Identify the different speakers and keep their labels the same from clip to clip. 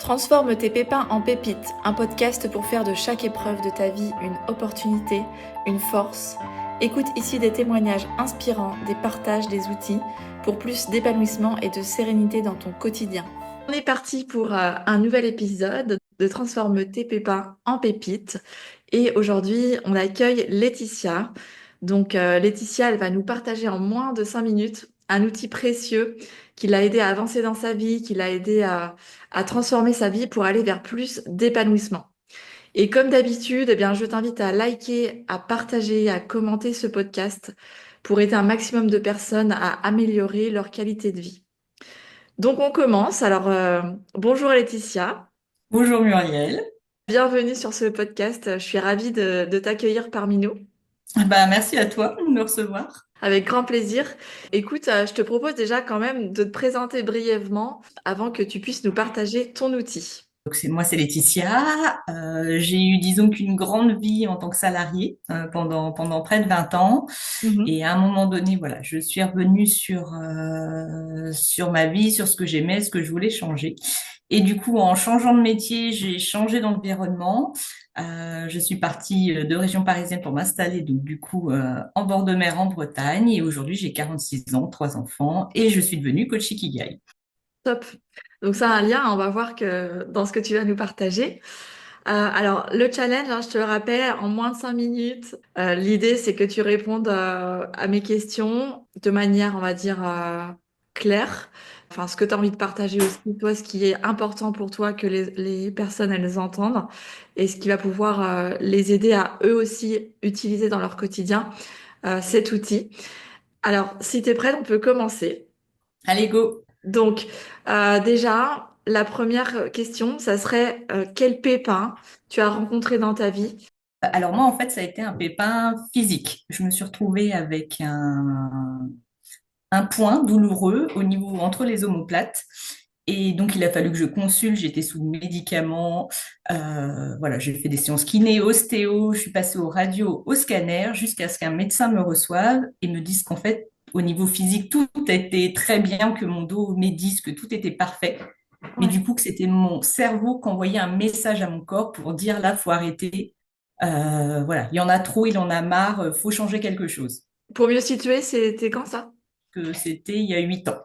Speaker 1: Transforme tes pépins en pépites, un podcast pour faire de chaque épreuve de ta vie une opportunité, une force. Écoute ici des témoignages inspirants, des partages, des outils pour plus d'épanouissement et de sérénité dans ton quotidien. On est parti pour un nouvel épisode de Transforme tes pépins en pépites. Et aujourd'hui, on accueille Laetitia. Donc Laetitia, elle va nous partager en moins de 5 minutes un outil précieux qui l'a aidé à avancer dans sa vie, qui l'a aidé à transformer sa vie pour aller vers plus d'épanouissement. Et comme d'habitude, eh bien, je t'invite à liker, à partager, à commenter ce podcast pour aider un maximum de personnes à améliorer leur qualité de vie. Donc on commence. Alors bonjour Laetitia,
Speaker 2: Bonjour Muriel.
Speaker 1: bienvenue sur ce podcast. Je suis ravie de t'accueillir parmi nous.
Speaker 2: Merci à toi de me recevoir.
Speaker 1: Avec grand plaisir. Écoute, je te propose déjà quand même de te présenter brièvement avant que tu puisses nous partager ton outil.
Speaker 2: C'est Laetitia. J'ai eu, disons qu'une grande vie en tant que salariée pendant près de 20 ans.
Speaker 1: Mhm.
Speaker 2: Et à un moment donné, voilà, je suis revenue sur ma vie, sur ce que j'aimais, ce que je voulais changer. Et du coup, en changeant de métier, j'ai changé d'environnement. Je suis partie de région parisienne pour m'installer, donc du coup, en bord de mer en Bretagne. Et aujourd'hui, j'ai 46 ans, 3 enfants, et je suis devenue coach Ikigai.
Speaker 1: Top. Donc ça a un lien, on va voir que dans ce que tu vas nous partager. Alors le challenge, hein, je te le rappelle, en moins de 5 minutes, l'idée c'est que tu répondes à mes questions de manière, on va dire, claire. Enfin, ce que tu as envie de partager aussi, toi, ce qui est important pour toi que les personnes, elles entendent et ce qui va pouvoir les aider à eux aussi utiliser dans leur quotidien cet outil. Alors, si tu es prête, on peut commencer.
Speaker 2: Allez, go!
Speaker 1: Donc, déjà, la première question, ça serait quel pépin tu as rencontré dans ta vie?
Speaker 2: Alors moi, en fait, ça a été un pépin physique. Je me suis retrouvée avec un point douloureux au niveau entre les omoplates. Et donc, il a fallu que je consulte. J'étais sous médicaments. Voilà, j'ai fait des séances kiné, ostéo. Je suis passée au radio, au scanner, jusqu'à ce qu'un médecin me reçoive et me dise qu'en fait, au niveau physique, tout était très bien, que mon dos me dise que tout était parfait. Mais
Speaker 1: Ouais.
Speaker 2: du coup, que c'était mon cerveau qui envoyait un message à mon corps pour dire là, faut arrêter. Voilà, il y en a trop, il en a marre, faut changer quelque chose.
Speaker 1: Pour mieux situer, c'était quand ça?
Speaker 2: Que c'était il y a 8 ans.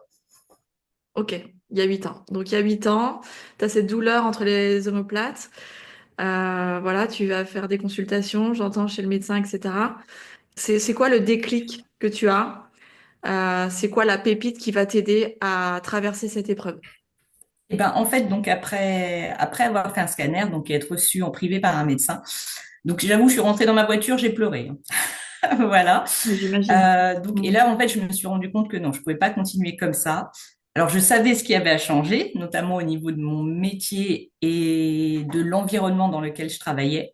Speaker 1: Ok, il y a 8 ans. Donc, il y a 8 ans, tu as cette douleur entre les omoplates. Voilà, tu vas faire des consultations, j'entends, chez le médecin, etc. C'est quoi le déclic que tu as? C'est quoi la pépite qui va t'aider à traverser cette épreuve?
Speaker 2: Et ben, en fait, donc après avoir fait un scanner, donc et être reçu en privé par un médecin, donc j'avoue, je suis rentrée dans ma voiture, j'ai pleuré. Voilà.
Speaker 1: J'imagine.
Speaker 2: Donc, et
Speaker 1: Mm.
Speaker 2: là, en fait, je me suis rendu compte que non, je pouvais pas continuer comme ça. Alors, je savais ce qui avait à changer, notamment au niveau de mon métier et de l'environnement dans lequel je travaillais,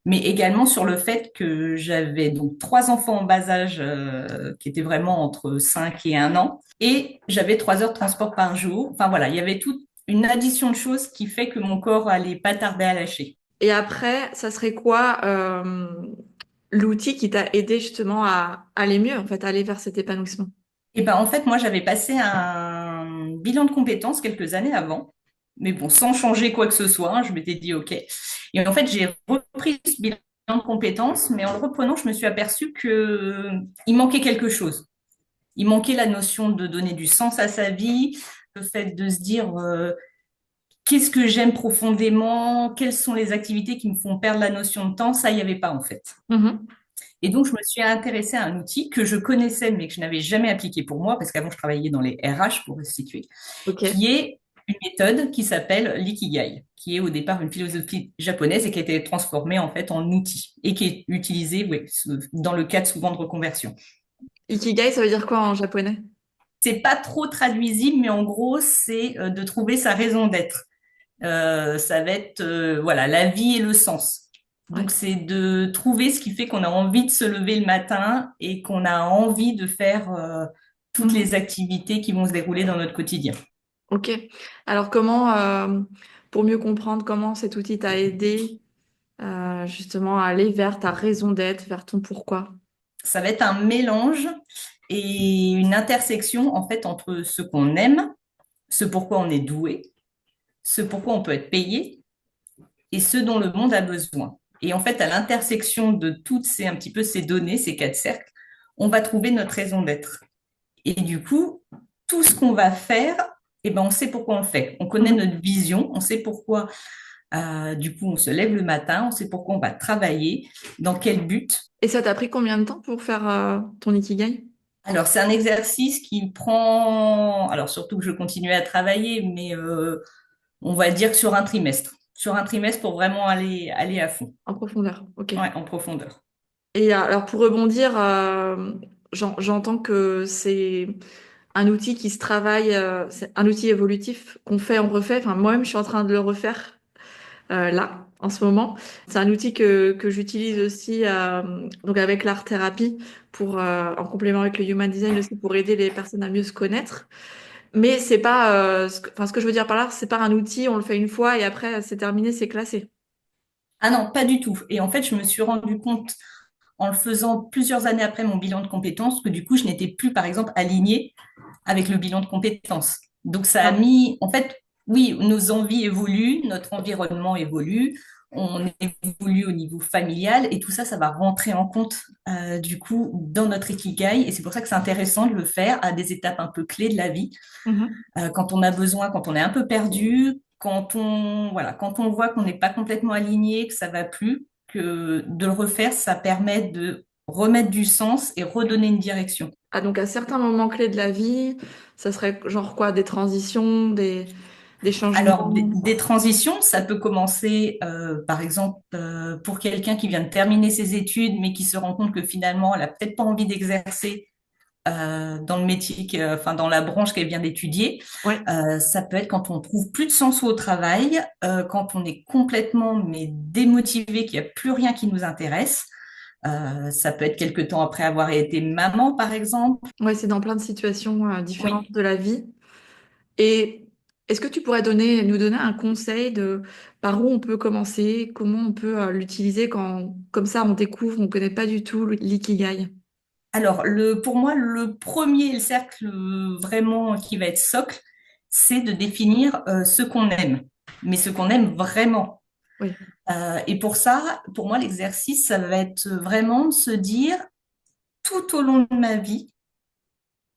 Speaker 2: mais également sur le fait que j'avais donc 3 enfants en bas âge qui étaient vraiment entre 5 et 1 an, et j'avais 3 heures de transport par jour. Enfin voilà, il y avait toute une addition de choses qui fait que mon corps allait pas tarder à lâcher.
Speaker 1: Et après, ça serait quoi l'outil qui t'a aidé justement à aller mieux, en fait, à aller vers cet épanouissement?
Speaker 2: Et ben en fait, moi j'avais passé un bilan de compétences quelques années avant, mais bon, sans changer quoi que ce soit, hein, je m'étais dit OK. Et en fait, j'ai repris ce bilan de compétences, mais en le reprenant, je me suis aperçue que il manquait quelque chose. Il manquait la notion de donner du sens à sa vie, le fait de se dire qu'est-ce que j'aime profondément, quelles sont les activités qui me font perdre la notion de temps, ça, il n'y avait pas en fait.
Speaker 1: Mhm.
Speaker 2: Et donc, je me suis intéressée à un outil que je connaissais, mais que je n'avais jamais appliqué pour moi, parce qu'avant, je travaillais dans les RH pour restituer,
Speaker 1: Ok.
Speaker 2: qui est une méthode qui s'appelle l'ikigai, qui est au départ une philosophie japonaise et qui a été transformée en fait en outil et qui est utilisée ouais, dans le cadre souvent de reconversion.
Speaker 1: Ikigai, ça veut dire quoi en japonais?
Speaker 2: C'est pas trop traduisible, mais en gros, c'est de trouver sa raison d'être. Ça va être voilà la vie et le sens.
Speaker 1: Ouais.
Speaker 2: Donc c'est de trouver ce qui fait qu'on a envie de se lever le matin et qu'on a envie de faire toutes
Speaker 1: Mhm.
Speaker 2: les activités qui vont se dérouler dans notre quotidien.
Speaker 1: Ok. Alors comment, pour mieux comprendre comment cet outil t'a aidé justement à aller vers ta raison d'être, vers ton pourquoi?
Speaker 2: Ça va être un mélange et une intersection en fait entre ce qu'on aime, ce pourquoi on est doué, ce pourquoi on peut être payé et ce dont le monde a besoin. Et en fait, à l'intersection de toutes ces, un petit peu ces données, ces quatre cercles, on va trouver notre raison d'être. Et du coup, tout ce qu'on va faire, eh ben, on sait pourquoi on le fait. On connaît
Speaker 1: Mhm.
Speaker 2: notre vision, on sait pourquoi, du coup, on se lève le matin, on sait pourquoi on va travailler, dans quel but.
Speaker 1: Et ça t'a pris combien de temps pour faire ton Ikigai?
Speaker 2: Alors, c'est un exercice qui prend, alors surtout que je continuais à travailler, mais on va dire que sur un trimestre. Sur un trimestre pour vraiment aller à fond,
Speaker 1: En profondeur, ok.
Speaker 2: ouais, en profondeur.
Speaker 1: Et alors pour rebondir, j'entends que c'est un outil qui se travaille, c'est un outil évolutif qu'on fait, on refait. Enfin, moi-même, je suis en train de le refaire là, en ce moment. C'est un outil que j'utilise aussi donc avec l'art thérapie pour, en complément avec le human design aussi pour aider les personnes à mieux se connaître. Mais c'est pas, enfin, ce que je veux dire par là, c'est pas un outil, on le fait une fois et après c'est terminé, c'est classé.
Speaker 2: Ah non, pas du tout. Et en fait, je me suis rendu compte en le faisant plusieurs années après mon bilan de compétences que du coup, je n'étais plus, par exemple, alignée avec le bilan de compétences. Donc, ça a
Speaker 1: Ah.
Speaker 2: mis, en fait, oui, nos envies évoluent, notre environnement évolue, on évolue au niveau familial et tout ça, ça va rentrer en compte, du coup, dans notre ikigai. Et c'est pour ça que c'est intéressant de le faire à des étapes un peu clés de la vie.
Speaker 1: Mhm.
Speaker 2: Quand on a besoin, quand on est un peu perdu, voilà, quand on voit qu'on n'est pas complètement aligné, que ça va plus, que de le refaire, ça permet de remettre du sens et redonner une direction.
Speaker 1: Ah, donc à certains moments clés de la vie, ça serait genre quoi, des transitions, des
Speaker 2: Alors,
Speaker 1: changements.
Speaker 2: des transitions, ça peut commencer, par exemple, pour quelqu'un qui vient de terminer ses études, mais qui se rend compte que finalement, elle a peut-être pas envie d'exercer dans le métier, enfin dans la branche qu'elle vient d'étudier.
Speaker 1: Ouais.
Speaker 2: Ça peut être quand on trouve plus de sens au travail, quand on est complètement mais démotivé, qu'il n'y a plus rien qui nous intéresse. Ça peut être quelque temps après avoir été maman, par exemple.
Speaker 1: Ouais, c'est dans plein de situations différentes
Speaker 2: Oui.
Speaker 1: de la vie. Et est-ce que tu pourrais nous donner un conseil de par où on peut commencer, comment on peut l'utiliser quand, comme ça, on découvre, on connaît pas du tout l'ikigai?
Speaker 2: Alors, pour moi, le premier cercle vraiment qui va être socle, c'est de définir ce qu'on aime, mais ce qu'on aime vraiment.
Speaker 1: Oui.
Speaker 2: Et pour ça, pour moi, l'exercice, ça va être vraiment de se dire tout au long de ma vie,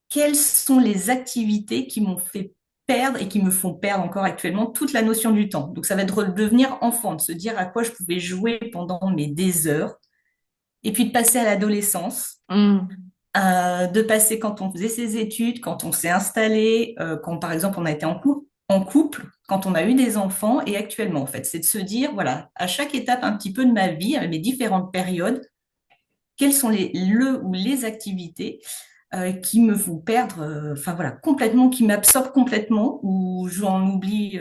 Speaker 2: quelles sont les activités qui m'ont fait perdre et qui me font perdre encore actuellement toute la notion du temps. Donc, ça va être de devenir enfant, de se dire à quoi je pouvais jouer pendant mes des heures, et puis de passer à l'adolescence,
Speaker 1: Hmm.
Speaker 2: de passer quand on faisait ses études, quand on s'est installé, quand par exemple on a été en couple, quand on a eu des enfants, et actuellement en fait, c'est de se dire, voilà, à chaque étape un petit peu de ma vie, à mes différentes périodes, quelles sont le ou les activités qui me font perdre, enfin voilà, complètement, qui m'absorbent complètement, où j'en oublie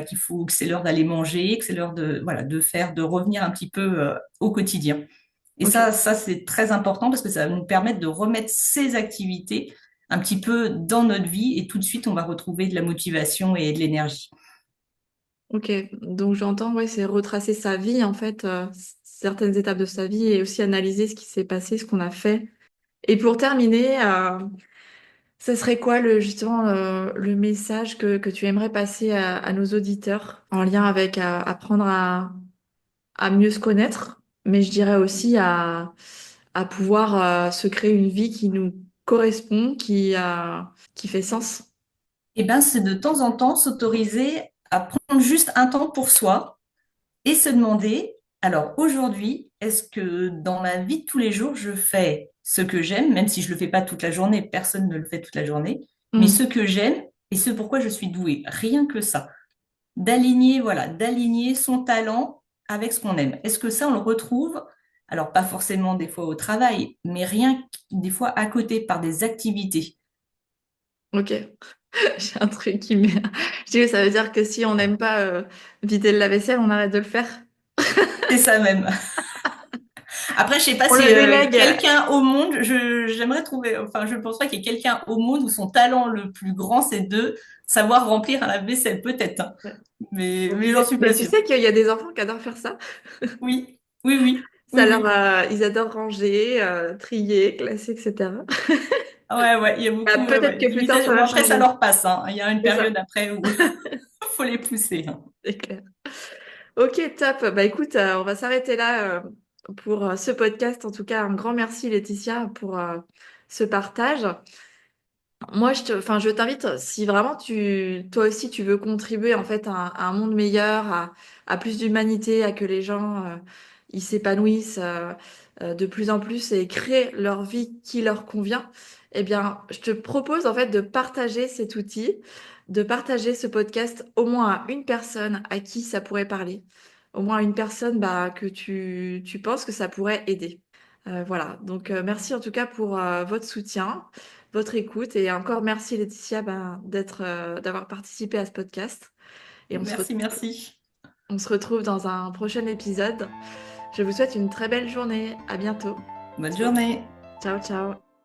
Speaker 2: qu'il faut, que c'est l'heure d'aller manger, que c'est l'heure de, voilà, de revenir un petit peu au quotidien. Et
Speaker 1: Ok.
Speaker 2: ça c'est très important parce que ça va nous permettre de remettre ces activités un petit peu dans notre vie et tout de suite on va retrouver de la motivation et de l'énergie.
Speaker 1: Ok. Donc j'entends, ouais, c'est retracer sa vie, en fait, certaines étapes de sa vie et aussi analyser ce qui s'est passé, ce qu'on a fait. Et pour terminer, ça serait quoi justement le message que tu aimerais passer à nos auditeurs en lien avec apprendre à mieux se connaître, mais je dirais aussi à pouvoir se créer une vie qui nous correspond, qui fait sens.
Speaker 2: Et ben c'est de temps en temps s'autoriser à prendre juste un temps pour soi et se demander, alors aujourd'hui, est-ce que dans ma vie de tous les jours, je fais ce que j'aime, même si je le fais pas toute la journée, personne ne le fait toute la journée, mais
Speaker 1: Hmm.
Speaker 2: ce que j'aime et ce pourquoi je suis douée, rien que ça. D'aligner, voilà, d'aligner son talent avec ce qu'on aime. Est-ce que ça, on le retrouve? Alors, pas forcément des fois au travail, mais rien que des fois à côté par des activités.
Speaker 1: Ok, j'ai un truc qui me... Je dis, ça veut dire que si on n'aime pas vider le lave-vaisselle, on arrête de le faire.
Speaker 2: C'est ça même. Après, je sais pas
Speaker 1: On
Speaker 2: si
Speaker 1: le délègue.
Speaker 2: quelqu'un au monde, j'aimerais trouver, enfin, je pense pas qu'il y ait quelqu'un au monde où son talent le plus grand, c'est de savoir remplir un lave-vaisselle, peut-être, hein.
Speaker 1: Ouais.
Speaker 2: Mais j'en suis pas
Speaker 1: Mais tu
Speaker 2: sûre.
Speaker 1: sais qu'il y a des enfants qui adorent faire ça.
Speaker 2: Oui, oui, oui, oui,
Speaker 1: Ça leur,
Speaker 2: oui.
Speaker 1: ils adorent ranger, trier, classer, etc.
Speaker 2: Ouais, ouais, il y a beaucoup,
Speaker 1: Peut-être
Speaker 2: ouais,
Speaker 1: que plus tard, ça
Speaker 2: Bon,
Speaker 1: va
Speaker 2: après, ça
Speaker 1: changer.
Speaker 2: leur passe, hein. Il y a une
Speaker 1: C'est ça.
Speaker 2: période après où faut les pousser, hein.
Speaker 1: C'est clair. Ok, top. Bah écoute, on va s'arrêter là pour ce podcast. En tout cas, un grand merci Laetitia pour ce partage. Moi, enfin, je t'invite, si vraiment toi aussi tu veux contribuer en fait à un monde meilleur, à plus d'humanité, à que les gens ils s'épanouissent de plus en plus et créent leur vie qui leur convient, eh bien, je te propose en fait de partager cet outil, de partager ce podcast au moins à une personne à qui ça pourrait parler, au moins à une personne bah, que tu penses que ça pourrait aider. Voilà, donc merci en tout cas pour votre soutien, votre écoute et encore merci Laetitia ben, d'avoir participé à ce podcast et
Speaker 2: Merci, merci.
Speaker 1: on se retrouve dans un prochain épisode. Je vous souhaite une très belle journée, à bientôt.
Speaker 2: Bonne journée.
Speaker 1: Ciao ciao.